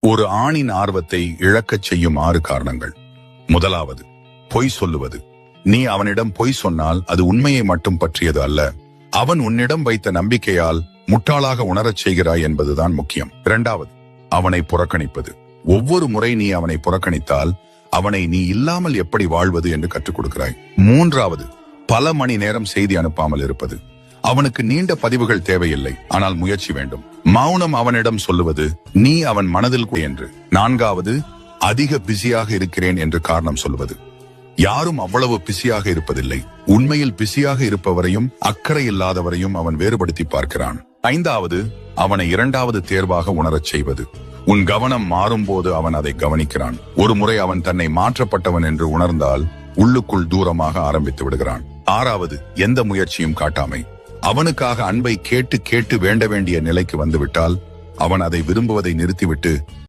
ஒரு ஆணின் ஆர்வத்தை இழக்கச் செய்யும் 6 காரணங்கள். முதலாவது, பொய் சொல்லுவது. நீ அவனிடம் பொய் சொன்னால் அது உண்மையை மட்டும் பற்றியது அல்ல, அவன் உன்னிடம் வைத்த நம்பிக்கையால் முட்டாளாக உணரச் செய்கிறாய் என்பதுதான் முக்கியம். இரண்டாவது, அவனை புறக்கணிப்பது. ஒவ்வொரு முறை நீ அவனை புறக்கணித்தால் அவனை நீ இல்லாமல் எப்படி வாழ்வது என்று கற்றுக் கொடுக்கிறாய். மூன்றாவது, பல மணி நேரம் செய்தி அனுப்பாமல் இருப்பது. அவனுக்கு நீண்ட பதிவுகள் தேவையில்லை, ஆனால் முயற்சி வேண்டும். மௌனம் அவனிடம் சொல்லுவது நீ அவன் மனதில் என்று. நான்காவது, அதிக பிஸியாக இருக்கிறேன் என்று காரணம் சொல்லுவது. யாரும் அவ்வளவு பிஸியாக இருப்பதில்லை. உண்மையில் பிஸியாக இருப்பவரையும் அக்கறை இல்லாதவரையும் அவன் வேறுபடுத்தி பார்க்கிறான். ஐந்தாவது, அவனை இரண்டாவது தேர்வாக உணரச் செய்வது. உன் கவனம் மாறும்போது அவன் அதை கவனிக்கிறான். ஒரு முறை அவன் தன்னை மாற்றப்பட்டவன் என்று உணர்ந்தால் உள்ளுக்குள் தூரமாக ஆரம்பித்து விடுகிறான். ஆறாவது, எந்த முயற்சியும் காட்டாமை. அவனுக்காக அன்பை கேட்டு கேட்டு வேண்ட வேண்டிய நிலைக்கு வந்துவிட்டால் அவன் அதை விரும்புவதை நிறுத்திவிட்டு